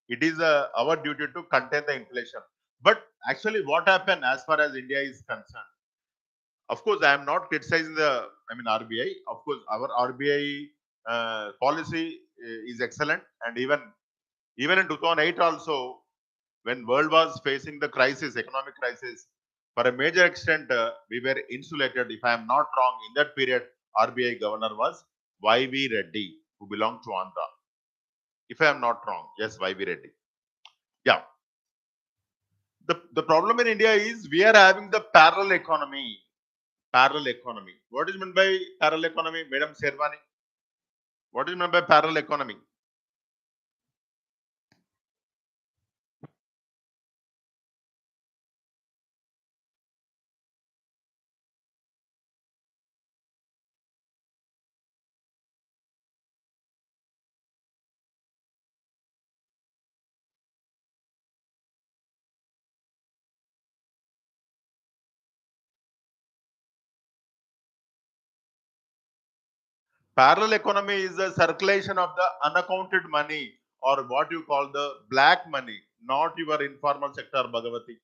it is our duty to contain the inflation. But actually, what happened as far as India is concerned? Of course, I am not criticizing the RBI. Of course, our RBI policy is excellent, and even in 2008 also, when world was facing the crisis, economic crisis, for a major extent, we were insulated. If I am not wrong, in that period, RBI governor was YV Reddy, who belonged to Andhra. If I am not wrong, yes, YV Reddy. Yeah. The problem in India is we are having the parallel economy. Parallel economy. What is meant by parallel economy, Madam Sherwani? What is meant by parallel economy? Parallel economy is the circulation of the unaccounted money or what you call the black money, not your informal sector, Bhagavati.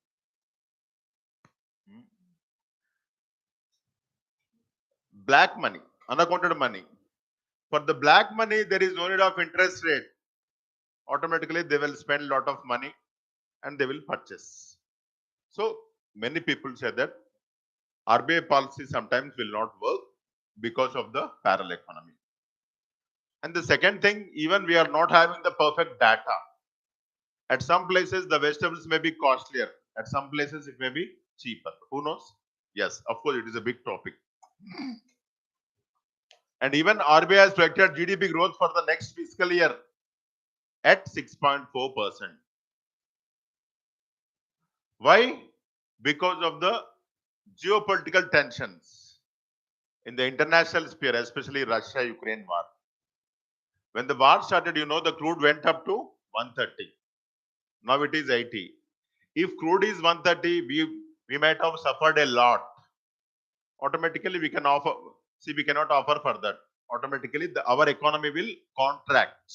Black money, unaccounted money. For the black money, there is no need of interest rate. Automatically, they will spend a lot of money and they will purchase. So many people say that RBI policy sometimes will not work because of the parallel economy. And the second thing, even we are not having the perfect data. At some places, the vegetables may be costlier. At some places, it may be cheaper. Who knows? Yes, of course, it is a big topic. And even RBI has projected GDP growth for the next fiscal year at 6.4%. Why? Because of the geopolitical tensions in the international sphere, especially Russia-Ukraine war. When the war started, the crude went up to 130. Now it is 80. If crude is 130, we might have suffered a lot. Automatically, we can offer. See, we cannot offer for that. Automatically, our economy will contract.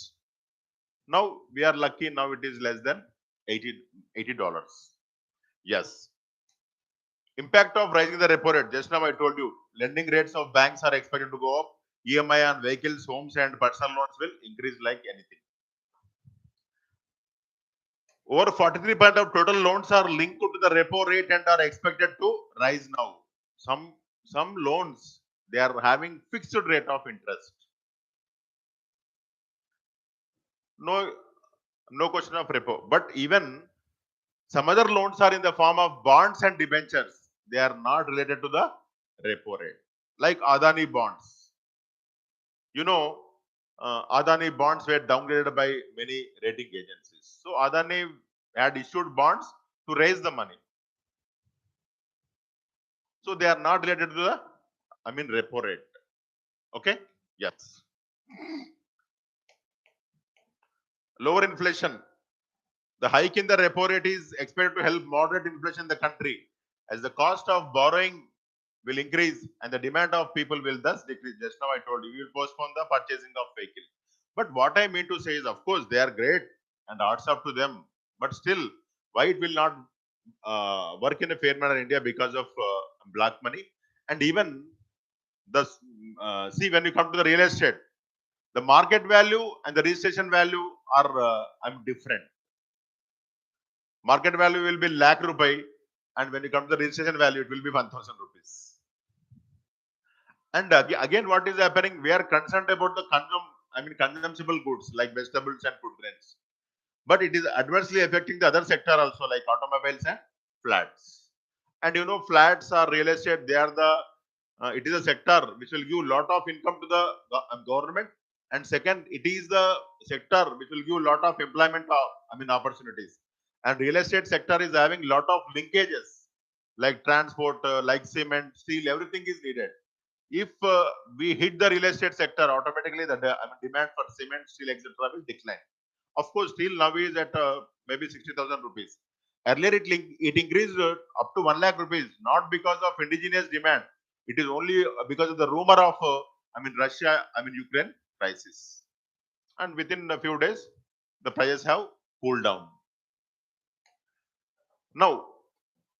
Now we are lucky. Now it is less than $80. Yes. Impact of rising the repo rate. Just now I told you, lending rates of banks are expected to go up. EMI on vehicles, homes, and personal loans will increase like anything. Over 43% of total loans are linked to the repo rate and are expected to rise now. Some loans, they are having fixed rate of interest. No question of repo. But even some other loans are in the form of bonds and debentures. They are not related to the repo rate. Like Adani bonds. Adani bonds were downgraded by many rating agencies. So Adani had issued bonds to raise the money. So they are not related to the, repo rate. Okay? Yes. Lower inflation. The hike in the repo rate is expected to help moderate inflation in the country as the cost of borrowing will increase and the demand of people will thus decrease. Just now I told you, we will postpone the purchasing of vehicle. But what I mean to say is, of course, they are great and arts up to them. But still, why it will not work in a fair manner in India because of black money? And even the see, when you come to the real estate, the market value and the registration value are different. Market value will be lakh rupee, and when you come to the registration value, it will be 1,000 rupees. And again, what is happening? We are concerned about the consumptible goods like vegetables and food grains, but it is adversely affecting the other sector also, like automobiles and flats. And flats are real estate. They are the it is a sector which will give lot of income to the government, and second, it is the sector which will give lot of employment opportunities. And real estate sector is having lot of linkages like transport, like cement, steel, everything is needed. If we hit the real estate sector, automatically the demand for cement, steel, etc. will decline. Of course, steel now is at maybe 60,000 rupees. Earlier, it increased up to 1 lakh rupees, not because of indigenous demand. It is only because of the rumor of, Ukraine crisis. And within a few days, the prices have cooled down. Now,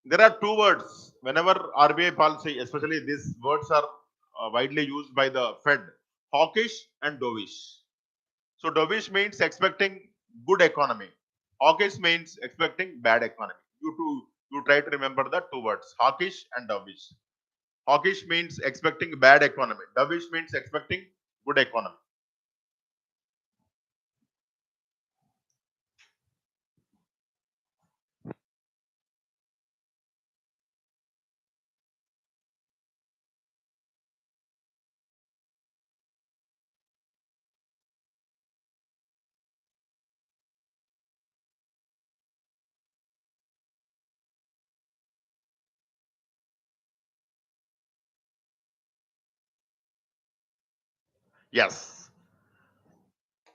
there are two words whenever RBI policy, especially these words are widely used by the Fed: hawkish and dovish. So dovish means expecting good economy. Hawkish means expecting bad economy. You try to remember the two words: hawkish and dovish. Hawkish means expecting bad economy. Dovish means expecting good economy. Yes.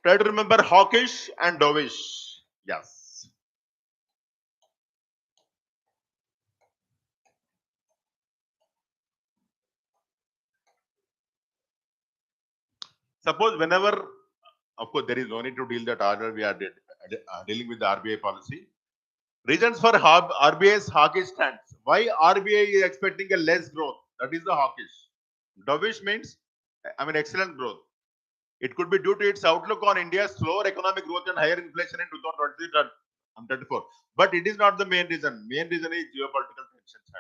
Try to remember hawkish and dovish. Yes. Suppose whenever, of course, there is no need to deal that order. We are dealing with the RBI policy. Reasons for RBI's hawkish stance. Why RBI is expecting a less growth? That is the hawkish. Dovish means, I mean, excellent growth. It could be due to its outlook on India's slower economic growth and higher inflation in 2023 and 34. But it is not the main reason. Main reason is geopolitical tensions.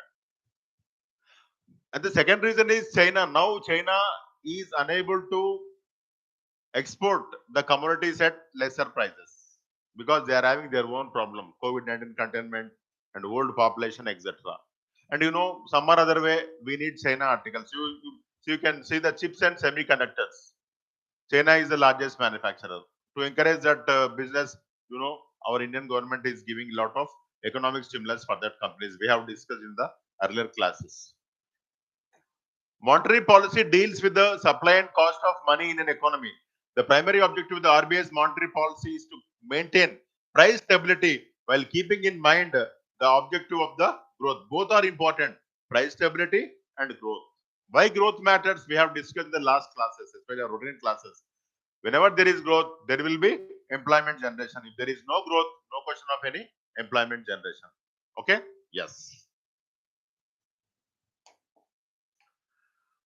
And the second reason is China. Now China is unable to export the commodities at lesser prices because they are having their own problem, COVID-19 containment and old population, etc. And some or other way, we need China articles. So you can see the chips and semiconductors. China is the largest manufacturer. To encourage that business, our Indian government is giving a lot of economic stimulus for that companies. We have discussed in the earlier classes. Monetary policy deals with the supply and cost of money in an economy. The primary objective of the RBI's monetary policy is to maintain price stability while keeping in mind the objective of the growth. Both are important, price stability and growth. Why growth matters, we have discussed in the last classes, especially our routine classes. Whenever there is growth, there will be employment generation. If there is no growth, no question of any employment generation. Okay? Yes.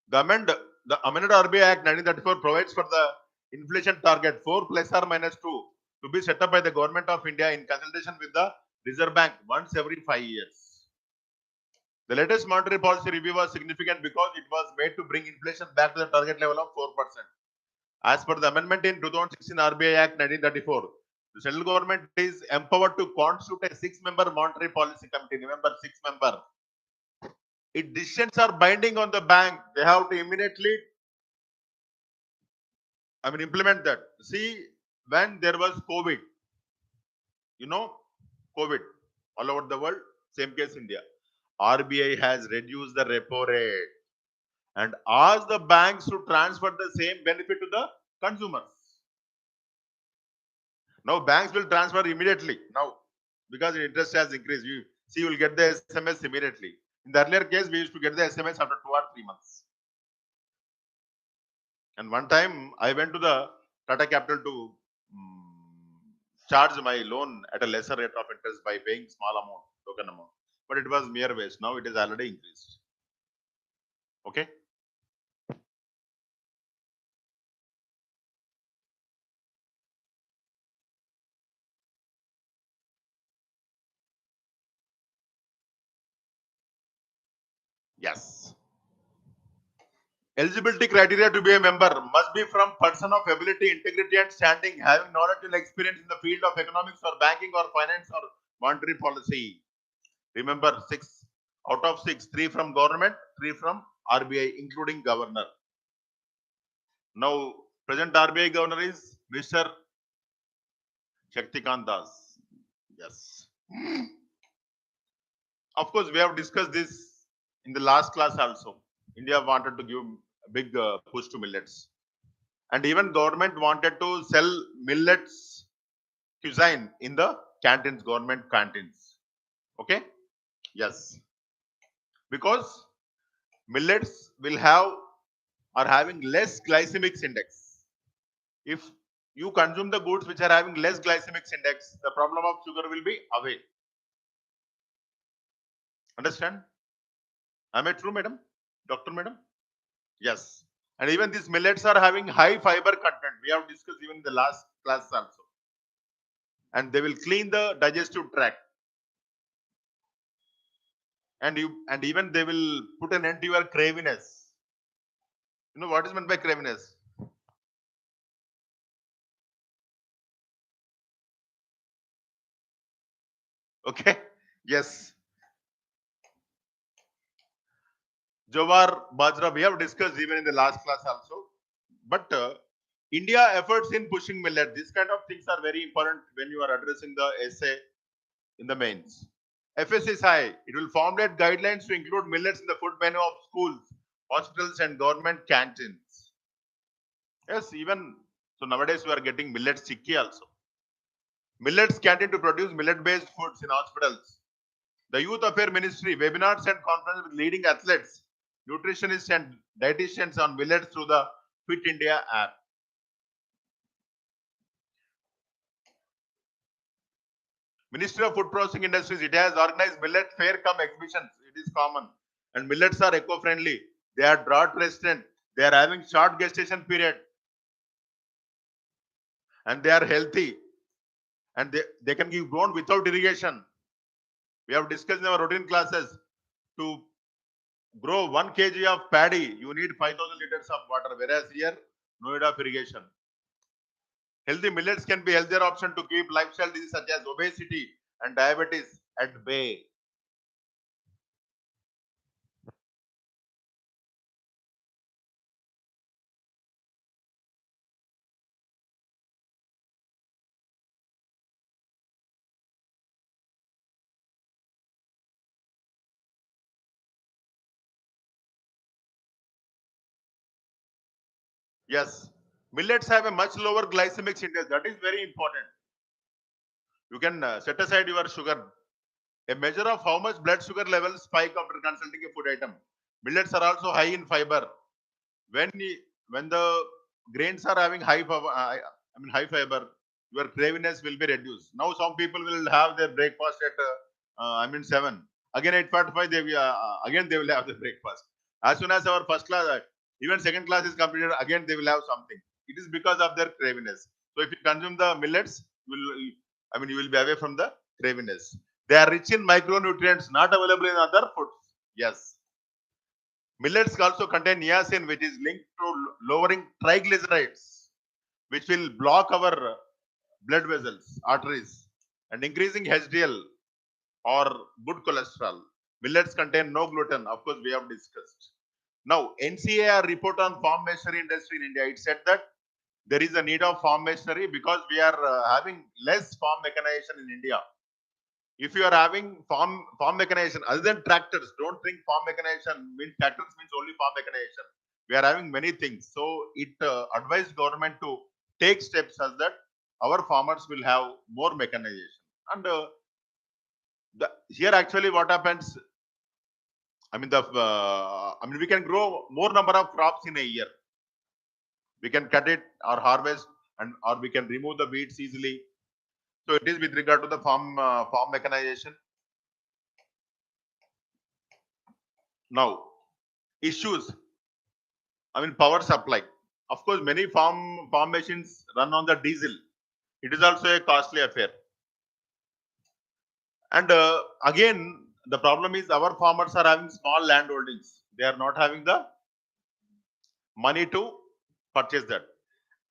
The amended RBI Act 1934 provides for the inflation target 4 plus or minus 2 to be set up by the government of India in consultation with the Reserve Bank once every 5 years. The latest monetary policy review was significant because it was made to bring inflation back to the target level of 4%. As per the amendment in 2016 RBI Act 1934, the central government is empowered to constitute a 6-member monetary policy committee. Remember, 6-member. If decisions are binding on the bank, they have to immediately, implement that. See, when there was COVID, COVID all over the world, same case India. RBI has reduced the repo rate and asked the banks to transfer the same benefit to the consumers. Now banks will transfer immediately now because the interest has increased. You will get the SMS immediately. In the earlier case, we used to get the SMS after 2 or 3 months. And one time I went to the Tata Capital to charge my loan at a lesser rate of interest by paying small amount, token amount. But it was mere waste. Now it is already increased. Okay. Yes. Eligibility criteria to be a member must be from person of ability, integrity, and standing, having knowledge and experience in the field of economics or banking or finance or monetary policy. Remember, 6 out of 6, 3 from government, 3 from RBI, including governor. Now, present RBI governor is Mr. Shaktikant Das. Yes. Of course, we have discussed this in the last class also. India wanted to give a big push to millets. And even government wanted to sell millets cuisine in the canteens, government canteens. Okay? Yes. Because millets will have are having less glycemic index. If you consume the goods which are having less glycemic index, the problem of sugar will be away. Understand? Am I true, madam? Doctor, madam? Yes. And even these millets are having high fiber content. We have discussed even in the last class also. And they will clean the digestive tract. And even they will put an end to your craviness. You know what is meant by craviness? Okay. Yes. Jowar, Bajra, we have discussed even in the last class also. But India efforts in pushing millet, these kind of things are very important when you are addressing the essay in the mains. FSSI, it will formulate guidelines to include millets in the food menu of schools, hospitals, and government canteens. Yes, even so nowadays we are getting millets chicky also. Millets canteen to produce millet-based foods in hospitals. The Youth Affairs Ministry, webinars and conferences with leading athletes, nutritionists and dietitians on millets through the Fit India app. Ministry of Food Processing Industries, it has organized millet fair cum exhibitions. It is common. And millets are eco-friendly. They are drought resistant. They are having short gestation period. And they are healthy. And they can give grown without irrigation. We have discussed in our routine classes. To grow 1 kg of paddy, you need 5,000 liters of water. Whereas here, no need of irrigation. Healthy millets can be healthier option to keep lifestyle diseases such as obesity and diabetes at bay. Yes, millets have a much lower glycemic index. That is very important. You can set aside your sugar. A measure of how much blood sugar levels spike after consulting a food item. Millets are also high in fiber. When the grains are having high fiber, your craviness will be reduced. Now some people will have their breakfast at 7. Again 8:45 again they will have the breakfast. As soon as our first class, even second class is completed, again they will have something. It is because of their craviness. So if you consume the millets, you will be away from the craviness. They are rich in micronutrients not available in other foods. Yes. Millets also contain niacin, which is linked to lowering triglycerides, which will block our blood vessels, arteries, and increasing HDL or good cholesterol. Millets contain no gluten. Of course, we have discussed. Now, NCAR report on farm machinery industry in India, it said that there is a need of farm machinery because we are having less farm mechanization in India. If you are having farm mechanization other than tractors, don't think farm mechanization means tractors means only farm mechanization. We are having many things, so it advised government to take steps such that our farmers will have more mechanization. And here actually what happens, we can grow more number of crops in a year. We can cut it or harvest, and or we can remove the weeds easily. So it is with regard to the farm mechanization. Now, issues, power supply. Of course, many farm machines run on the diesel. It is also a costly affair. And again, the problem is our farmers are having small land holdings. They are not having the money to purchase that.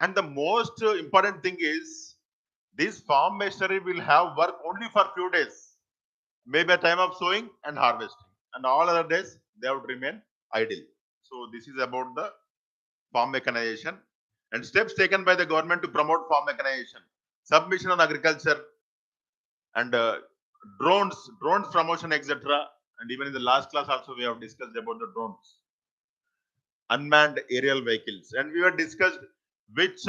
And the most important thing is this farm machinery will have work only for few days, maybe a time of sowing and harvesting, and all other days they would remain idle. So this is about the farm mechanization and steps taken by the government to promote farm mechanization, submission on agriculture, and drones promotion, etc. And even in the last class also we have discussed about the drones, unmanned aerial vehicles, and we have discussed which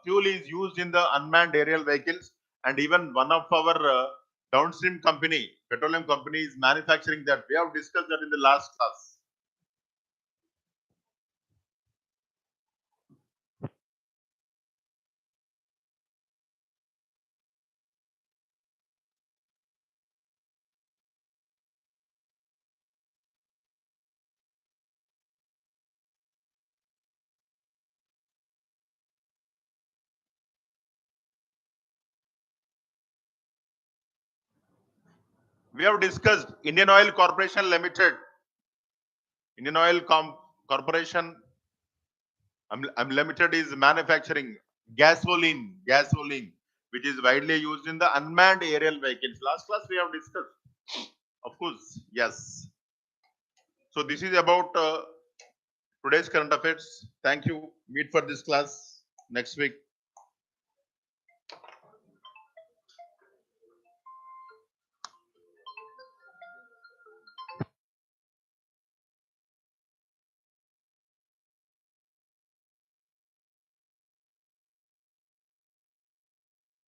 fuel is used in the unmanned aerial vehicles, and even one of our downstream company, petroleum company, is manufacturing that. We have discussed that in the last class. We have discussed Indian Oil Corporation Limited. Indian Oil Corporation Limited is manufacturing gasoline, which is widely used in the unmanned aerial vehicles. Last class we have discussed. Of course, yes. So this is about today's current affairs. Thank you. Meet for this class next week.